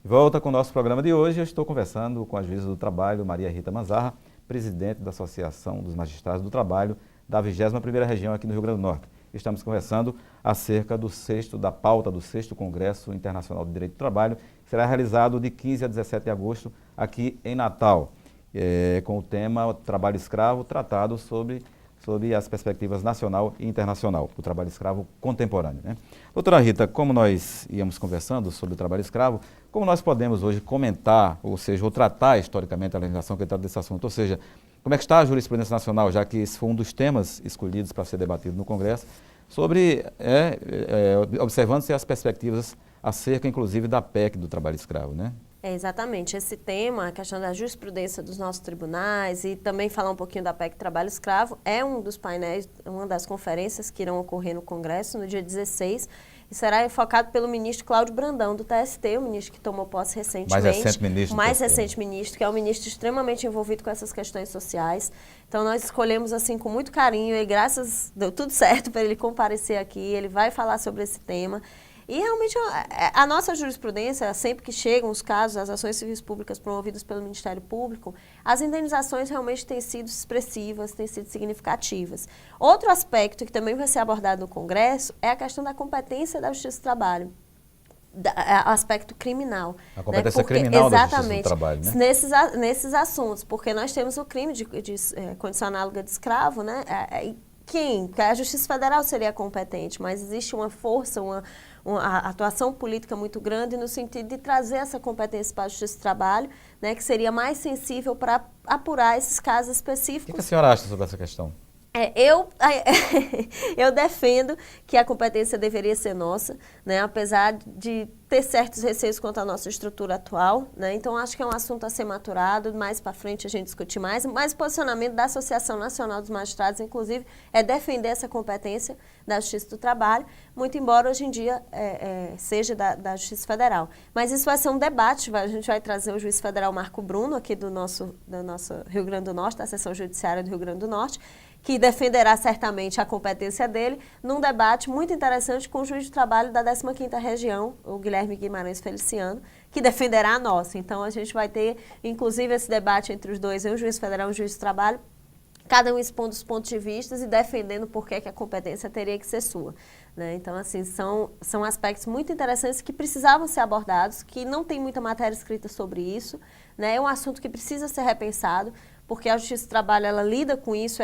Volta com o nosso programa de hoje. Eu estou conversando com a juíza do trabalho, Maria Rita Manzarra, presidente da Associação dos Magistrados do Trabalho da 21ª Região aqui no Rio Grande do Norte. Estamos conversando acerca da pauta do 6º Congresso Internacional de Direito do Trabalho, que será realizado de 15 a 17 de agosto aqui em Natal, com o tema Trabalho Escravo, tratado sobre as perspectivas nacional e internacional, o trabalho escravo contemporâneo, né? Doutora Rita, como nós íamos conversando sobre o trabalho escravo, como nós podemos hoje comentar, ou seja, ou tratar historicamente a legislação que trata desse assunto, ou seja, como é que está a jurisprudência nacional, já que esse foi um dos temas escolhidos para ser debatido no Congresso, sobre, observando-se as perspectivas acerca, inclusive, da PEC do trabalho escravo, né? Exatamente. Esse tema, a questão da jurisprudência dos nossos tribunais e também falar um pouquinho da PEC Trabalho Escravo, é um dos painéis, uma das conferências que irão ocorrer no Congresso no dia 16 e será enfocado pelo ministro Cláudio Brandão, do TST, o ministro que tomou posse recentemente. Mais recente ministro, que é um ministro extremamente envolvido com essas questões sociais. Então, nós escolhemos assim com muito carinho e deu tudo certo para ele comparecer aqui, ele vai falar sobre esse tema. E realmente a nossa jurisprudência, sempre que chegam os casos, as ações civis públicas promovidas pelo Ministério Público, as indenizações realmente têm sido expressivas, têm sido significativas. Outro aspecto que também vai ser abordado no Congresso é a questão da competência da Justiça do Trabalho. Aspecto criminal. A competência criminal da Justiça do Trabalho, né? Nesses assuntos, porque nós temos o crime de condição análoga de escravo, né? A Justiça Federal seria competente, mas existe uma força, uma atuação política muito grande no sentido de trazer essa competência para a Justiça do Trabalho, né, que seria mais sensível para apurar esses casos específicos. O que a senhora acha sobre essa questão? Eu defendo que a competência deveria ser nossa, né, apesar de ter certos receios quanto à nossa estrutura atual, né? Então acho que é um assunto a ser maturado, mais para frente a gente discutir mais, mas o posicionamento da Associação Nacional dos Magistrados, inclusive, é defender essa competência da Justiça do Trabalho, muito embora hoje em dia seja da Justiça Federal. Mas isso vai ser um debate, a gente vai trazer o juiz federal Marco Bruno, aqui do nosso Rio Grande do Norte, da Seção Judiciária do Rio Grande do Norte, que defenderá certamente a competência dele, num debate muito interessante com o juiz de trabalho da 15ª Região, o Guilherme Guimarães Feliciano, que defenderá a nossa. Então, a gente vai ter, inclusive, esse debate entre os dois, o juiz federal e o juiz de trabalho, cada um expondo os pontos de vista e defendendo por que a competência teria que ser sua, né? Então, assim, são aspectos muito interessantes que precisavam ser abordados, que não tem muita matéria escrita sobre isso, né? É um assunto que precisa ser repensado, porque a Justiça do Trabalho, ela lida com isso,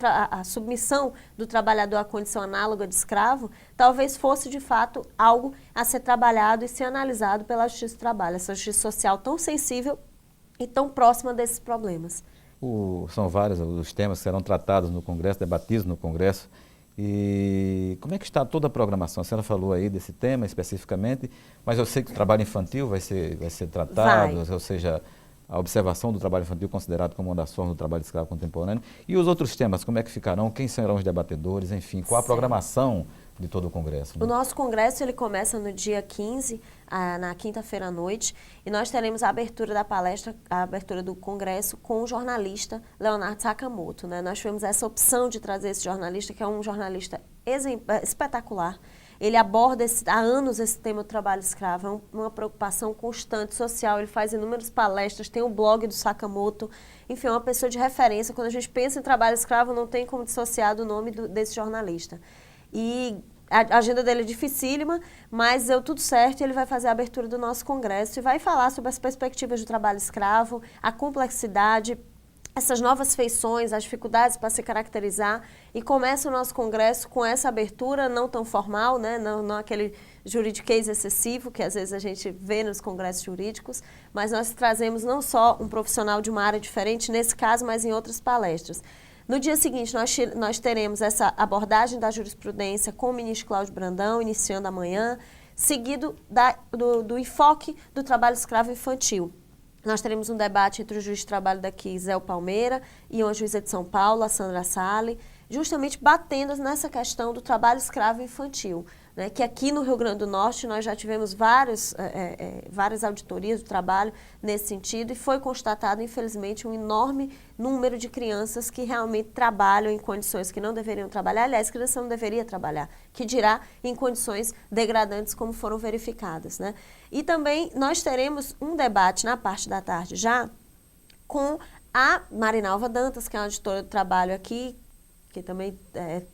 a submissão do trabalhador à condição análoga de escravo, talvez fosse, de fato, algo a ser trabalhado e ser analisado pela Justiça do Trabalho, essa justiça social tão sensível e tão próxima desses problemas. São vários os temas que serão tratados no Congresso, debatidos no Congresso. E como é que está toda a programação? A senhora falou aí desse tema especificamente, mas eu sei que o trabalho infantil vai ser tratado, ou seja, a observação do trabalho infantil considerado como uma das formas do trabalho escravo contemporâneo. E os outros temas, como é que ficarão? Quem serão os debatedores? Enfim, qual a programação de todo o Congresso, né? O nosso Congresso ele começa no dia 15, na quinta-feira à noite, e nós teremos a abertura da palestra, a abertura do Congresso com o jornalista Leonardo Sakamoto, né? Nós tivemos essa opção de trazer esse jornalista, que é um jornalista espetacular. Ele aborda há anos esse tema do trabalho escravo, é uma preocupação constante social, ele faz inúmeras palestras, tem o blog do Sakamoto, enfim, é uma pessoa de referência. Quando a gente pensa em trabalho escravo, não tem como dissociar do nome desse jornalista. E a agenda dele é dificílima, mas deu tudo certo e ele vai fazer a abertura do nosso congresso e vai falar sobre as perspectivas do trabalho escravo, a complexidade, essas novas feições, as dificuldades para se caracterizar, e começa o nosso congresso com essa abertura não tão formal, né? Não aquele juridiquês excessivo que às vezes a gente vê nos congressos jurídicos, mas nós trazemos não só um profissional de uma área diferente nesse caso, mas em outras palestras. No dia seguinte, nós teremos essa abordagem da jurisprudência com o ministro Cláudio Brandão, iniciando amanhã, seguido do enfoque do trabalho escravo infantil. Nós teremos um debate entre o juiz de trabalho daqui, Zé Palmeira, e uma juíza de São Paulo, a Sandra Salles, justamente batendo nessa questão do trabalho escravo infantil. né, que aqui no Rio Grande do Norte nós já tivemos várias auditorias do trabalho nesse sentido e foi constatado, infelizmente, um enorme número de crianças que realmente trabalham em condições que não deveriam trabalhar. Aliás, criança não deveria trabalhar, que dirá em condições degradantes como foram verificadas, né? E também nós teremos um debate na parte da tarde já com a Marinalva Dantas, que é uma auditora do trabalho aqui, que também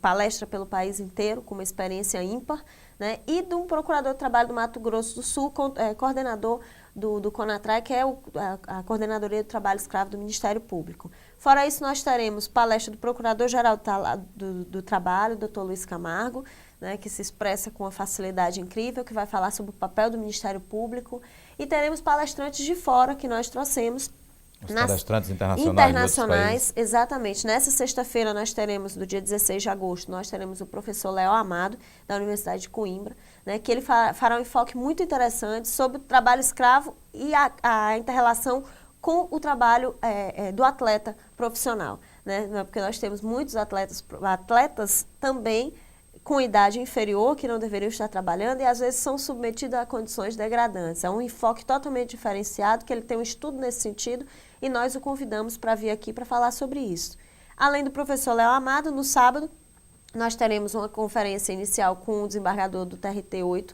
palestra pelo país inteiro, com uma experiência ímpar, né? E de um procurador de trabalho do Mato Grosso do Sul, coordenador do CONATRAI, que é a Coordenadoria do Trabalho Escravo do Ministério Público. Fora isso, nós teremos palestra do Procurador-Geral do Trabalho, Dr. Luiz Camargo, né, que se expressa com uma facilidade incrível, que vai falar sobre o papel do Ministério Público, e teremos palestrantes de fora que nós trouxemos. Os palestrantes internacionais, exatamente. Nessa sexta-feira nós teremos, do dia 16 de agosto, nós teremos o professor Léo Amado, da Universidade de Coimbra, né, que ele fará um enfoque muito interessante sobre o trabalho escravo e a inter-relação com o trabalho do atleta profissional, né, porque nós temos muitos atletas também com idade inferior, que não deveriam estar trabalhando e às vezes são submetidos a condições degradantes. É um enfoque totalmente diferenciado, que ele tem um estudo nesse sentido e nós o convidamos para vir aqui para falar sobre isso. Além do professor Léo Amado, no sábado, nós teremos uma conferência inicial com o desembargador do TRT-8,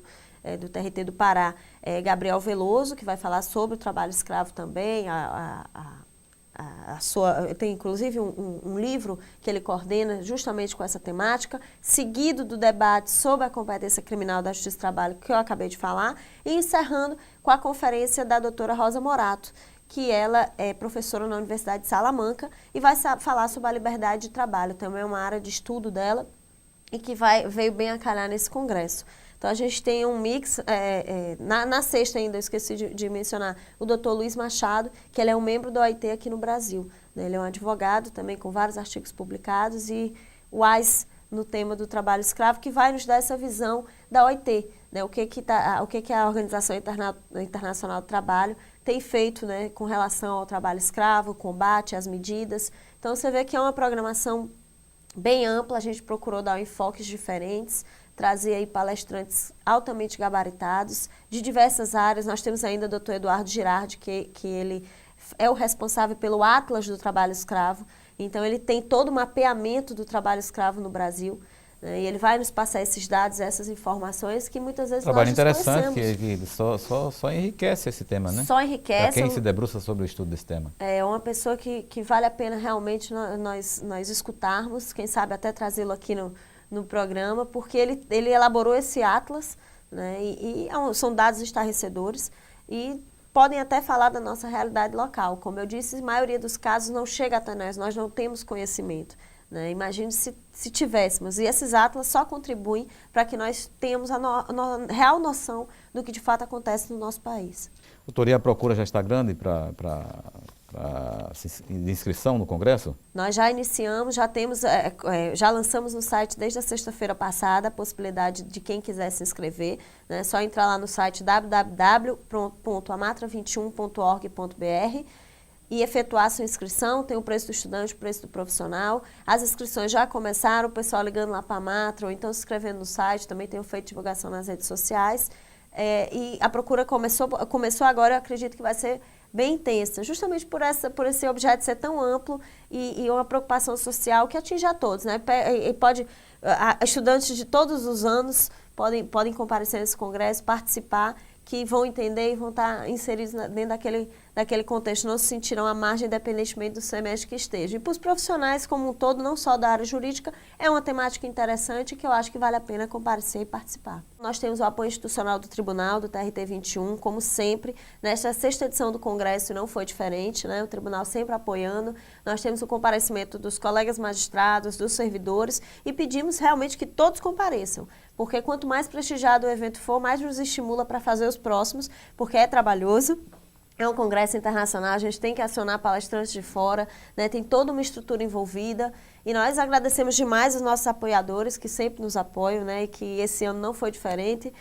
do TRT do Pará, Gabriel Veloso, que vai falar sobre o trabalho escravo também, tem inclusive um livro que ele coordena justamente com essa temática, seguido do debate sobre a competência criminal da Justiça do Trabalho, que eu acabei de falar, e encerrando com a conferência da doutora Rosa Morato, que ela é professora na Universidade de Salamanca e vai falar sobre a liberdade de trabalho, também é uma área de estudo dela e que veio bem a calhar nesse congresso. Então, a gente tem um mix, na sexta ainda, eu esqueci de mencionar, o doutor Luiz Machado, que ele é um membro da OIT aqui no Brasil, né? Ele é um advogado também com vários artigos publicados e UAS no tema do trabalho escravo, que vai nos dar essa visão da OIT, né? O que a Organização Internacional do Trabalho tem feito, né, com relação ao trabalho escravo, o combate, as medidas. Então, você vê que é uma programação bem ampla, a gente procurou dar enfoques diferentes, trazer aí palestrantes altamente gabaritados, de diversas áreas. Nós temos ainda o Dr. Eduardo Girardi, que ele é o responsável pelo Atlas do Trabalho Escravo. Então, ele tem todo o mapeamento do trabalho escravo no Brasil, né? E ele vai nos passar esses dados, essas informações que muitas vezes trabalho nós desconhecemos. Trabalho interessante, que só enriquece esse tema, né? Só enriquece. Para quem se debruça sobre o estudo desse tema. É uma pessoa que vale a pena realmente nós escutarmos, quem sabe até trazê-lo aqui no programa, porque ele elaborou esse atlas, né, são dados estarrecedores e podem até falar da nossa realidade local. Como eu disse, a maioria dos casos não chega até nós não temos conhecimento, né? Imagine se tivéssemos. E esses atlas só contribuem para que nós tenhamos a real noção do que de fato acontece no nosso país. Doutor, e a procura já está grande para inscrição no Congresso? Nós já iniciamos, já lançamos no site desde a sexta-feira passada a possibilidade de quem quiser se inscrever, né? É só entrar lá no site www.amatra21.org.br e efetuar a sua inscrição. Tem o preço do estudante, o preço do profissional. As inscrições já começaram, o pessoal ligando lá para a Amatra ou então se inscrevendo no site, também tenho feito divulgação nas redes sociais. E a procura começou agora, eu acredito que vai ser bem intensa, justamente por esse objeto ser tão amplo e uma preocupação social que atinge a todos, né? Estudantes de todos os anos podem comparecer nesse congresso, participar, que vão entender e vão estar inseridos dentro daquele contexto, não se sentirão à margem, independentemente do semestre que estejam. E para os profissionais como um todo, não só da área jurídica, é uma temática interessante que eu acho que vale a pena comparecer e participar. Nós temos o apoio institucional do Tribunal, do TRT-21, como sempre. Nesta sexta edição do Congresso não foi diferente, né? O Tribunal sempre apoiando. Nós temos o comparecimento dos colegas magistrados, dos servidores e pedimos realmente que todos compareçam, porque quanto mais prestigiado o evento for, mais nos estimula para fazer os próximos, porque é trabalhoso. É um congresso internacional, a gente tem que acionar palestrantes de fora, né? Tem toda uma estrutura envolvida e nós agradecemos demais os nossos apoiadores que sempre nos apoiam, né? E que esse ano não foi diferente.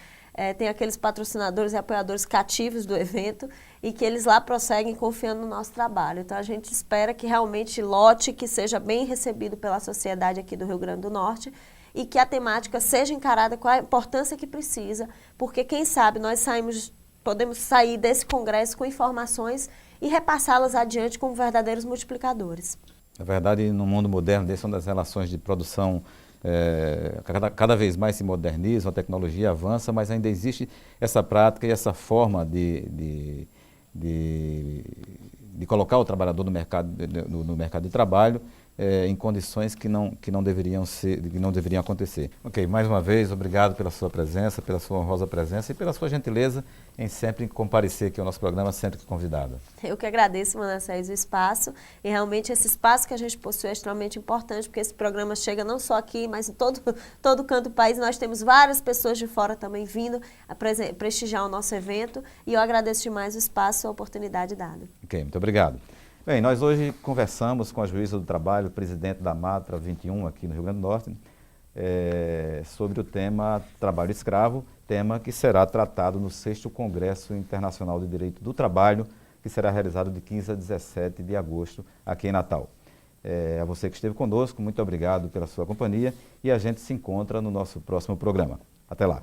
Tem aqueles patrocinadores e apoiadores cativos do evento e que eles lá prosseguem confiando no nosso trabalho. Então, a gente espera que realmente lote, que seja bem recebido pela sociedade aqui do Rio Grande do Norte e que a temática seja encarada com a importância que precisa, porque quem sabe nós podemos sair desse congresso com informações e repassá-las adiante como verdadeiros multiplicadores. Na verdade, no mundo moderno, desse, onde as relações de produção cada vez mais se modernizam, a tecnologia avança, mas ainda existe essa prática e essa forma de colocar o trabalhador no mercado de trabalho em condições que não deveriam acontecer. Ok, mais uma vez, obrigado pela sua presença, pela sua honrosa presença e pela sua gentileza em sempre comparecer aqui ao nosso programa, sempre que convidada. Eu que agradeço, Manassés, o espaço, e realmente esse espaço que a gente possui é extremamente importante, porque esse programa chega não só aqui, mas em todo canto do país. Nós temos várias pessoas de fora também vindo a prestigiar o nosso evento, e eu agradeço demais o espaço e a oportunidade dada. Ok, muito obrigado. Bem, nós hoje conversamos com a juíza do trabalho, presidente da Matra 21 aqui no Rio Grande do Norte, sobre o tema trabalho escravo, tema que será tratado no 6º Congresso Internacional de Direito do Trabalho, que será realizado de 15 a 17 de agosto aqui em Natal. A você que esteve conosco, muito obrigado pela sua companhia e a gente se encontra no nosso próximo programa. Até lá!